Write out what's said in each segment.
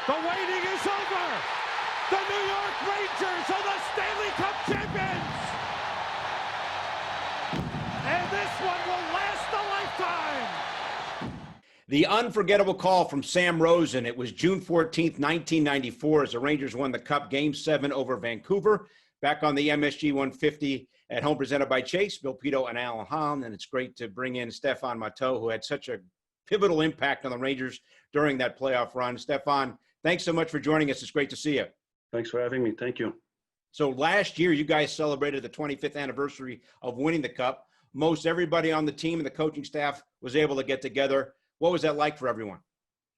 The waiting is over. The New York Rangers are the Stanley Cup champions. And this one will last a lifetime. The unforgettable call from Sam Rosen. It was June 14th, 1994, as the Rangers won the Cup Game 7 over Vancouver, back on the MSG 150 at home, presented by Chase, Bill Pito, and Alan Hahn. And it's great to bring in Stephane Matteau, who had such a pivotal impact on the Rangers during that playoff run. Stephane, thanks so much for joining us. It's great to see you. Thanks for having me. Thank you. So last year, you guys celebrated the 25th anniversary of winning the Cup. Most everybody on the team and the coaching staff was able to get together. What was that like for everyone?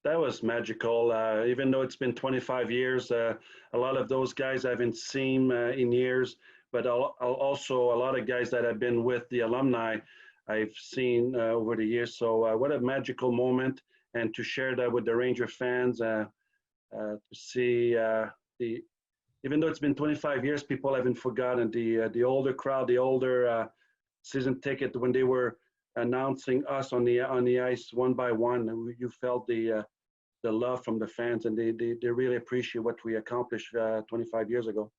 That was magical. Even though it's been 25 years, a lot of those guys I haven't seen in years, but also a lot of guys that have been with the alumni I've seen over the years. So what a magical moment, and to share that with the Ranger fans, to see even though it's been 25 years, people haven't forgotten the older crowd, the older season ticket, when they were announcing us on the ice one by one. You felt the love from the fans, and they really appreciate what we accomplished 25 years ago.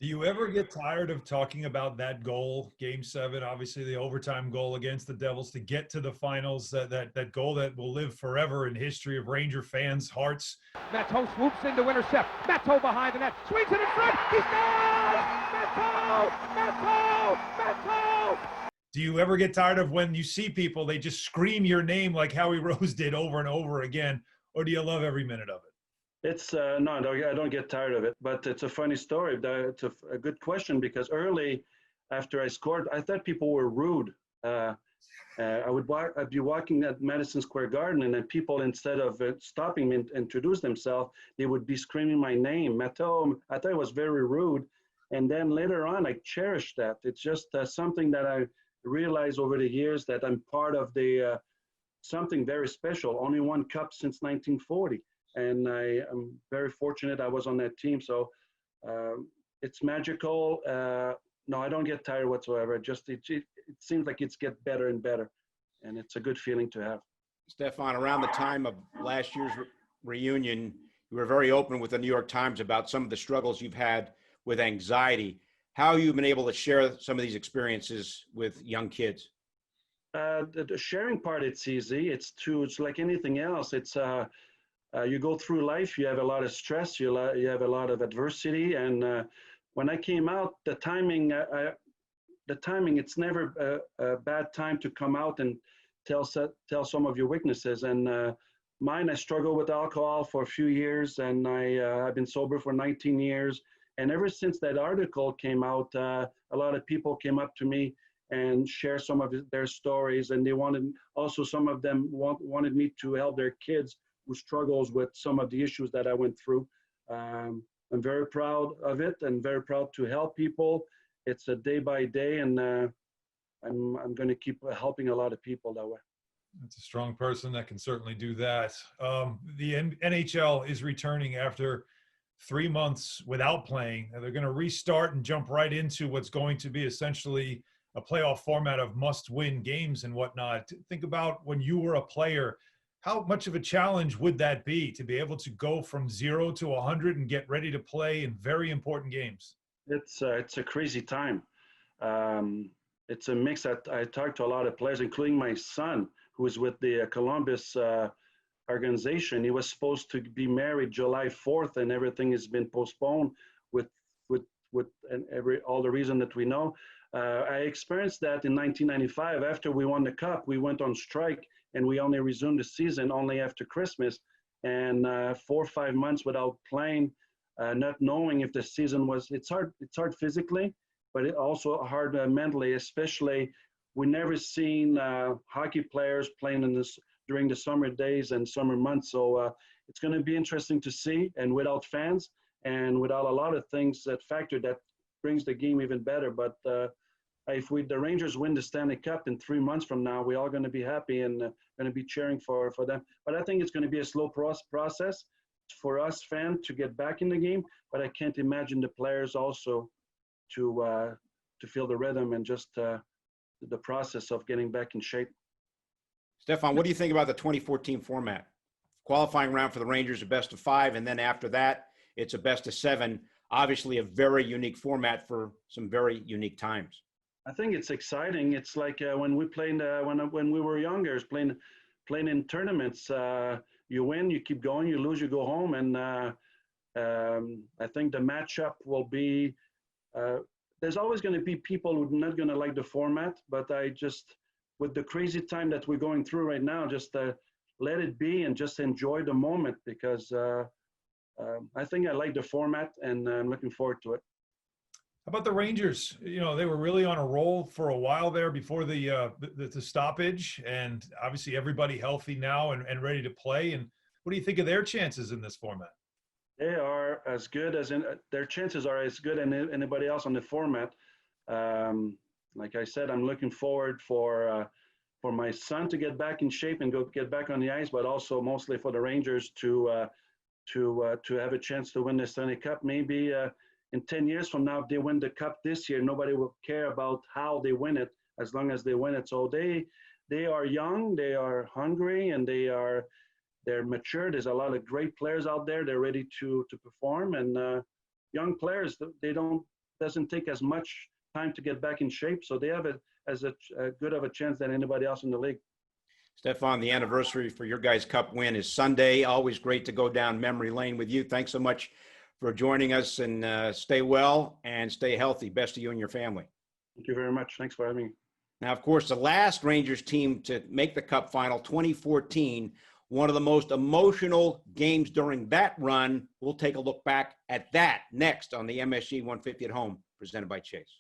Do you ever get tired of talking about that goal, Game 7, obviously the overtime goal against the Devils to get to the finals, that goal that will live forever in history of Ranger fans' hearts? Matteau swoops in to intercept. Matteau behind the net. Swings it in front. He scores! Matteau! Matteau! Matteau! Do you ever get tired of when you see people, they just scream your name like Howie Rose did over and over again, or do you love every minute of it? It's no, I don't get tired of it, but it's a funny story. It's a good question, because early after I scored, I thought people were rude. I'd be walking at Madison Square Garden, and then people, instead of stopping me and introduce themselves, they would be screaming my name, Matteau. I thought it was very rude. And then later on, I cherished that. It's just something that I realized over the years, that I'm part of the something very special. Only one cup since 1940. And I am very fortunate I was on that team. So it's magical. No, I don't get tired whatsoever. It seems like it's get better and better. And it's a good feeling to have. Stephane, around the time of last year's reunion, you were very open with the New York Times about some of the struggles you've had with anxiety. How have you been able to share some of these experiences with young kids? The sharing part, it's easy. It's like anything else. It's you go through life, you have a lot of stress, you have a lot of adversity, and when I came out, the timing, it's never a bad time to come out and tell some of your weaknesses. And mine, I struggled with alcohol for a few years, and I've been sober for 19 years. And ever since that article came out, a lot of people came up to me and share some of their stories, and they also some of them wanted me to help their kids who struggles with some of the issues that I went through. I'm very proud of it, and very proud to help people. It's a day by day, and I'm going to keep helping a lot of people that way. That's a strong person that can certainly do that. The NHL is returning after 3 months without playing. They're going to restart and jump right into what's going to be essentially a playoff format of must-win games and whatnot. Think about when you were a player. How much of a challenge would that be to be able to go from 0 to 100 and get ready to play in very important games? It's a crazy time. It's a mix. I talked to a lot of players, including my son, who is with the Columbus organization. He was supposed to be married July 4th, and everything has been postponed with all the reason that we know. I experienced that in 1995. After we won the Cup, we went on strike, and we only resumed the season only after Christmas. And 4 or 5 months without playing, not knowing if the season was, it's hard physically, but it also hard mentally, especially we never seen hockey players playing during the summer days and summer months. So it's going to be interesting to see, and without fans and without a lot of things that factor that brings the game even better. But if the Rangers win the Stanley Cup in 3 months from now, we're all going to be happy and going to be cheering for them. But I think it's going to be a slow process for us fans to get back in the game. But I can't imagine the players also to feel the rhythm and just the process of getting back in shape. Stephane, what do you think about the 2014 format? Qualifying round for the Rangers, a best of 5, and then after that, it's a best of 7. Obviously, a very unique format for some very unique times. I think it's exciting. It's like when we played when we were younger, playing in tournaments. You win, you keep going. You lose, you go home. And I think the matchup will be. There's always going to be people who are not going to like the format, but with the crazy time that we're going through right now, just let it be and just enjoy the moment, because I think I like the format and I'm looking forward to it. How about the Rangers? You know, they were really on a roll for a while there before the stoppage, and obviously everybody healthy now and ready to play. And what do you think of their chances in this format? They are as good as their chances are as good as anybody else on the format. Like I said, I'm looking forward for my son to get back in shape and get back on the ice, but also mostly for the Rangers to have a chance to win the Stanley Cup. Maybe in 10 years from now, if they win the Cup this year, nobody will care about how they win it as long as they win it. So they are young, they are hungry, and they're mature. There's a lot of great players out there. They're ready to perform, and young players, doesn't take as much time to get back in shape. So they have as good of a chance than anybody else in the league. Stephane, the anniversary for your guys' Cup win is Sunday. Always great to go down memory lane with you. Thanks so much for joining us, and stay well and stay healthy. Best to you and your family. Thank you very much. Thanks for having me. Now, of course, the last Rangers team to make the Cup final, 2014, one of the most emotional games during that run. We'll take a look back at that next on the MSG 150 at Home, presented by Chase.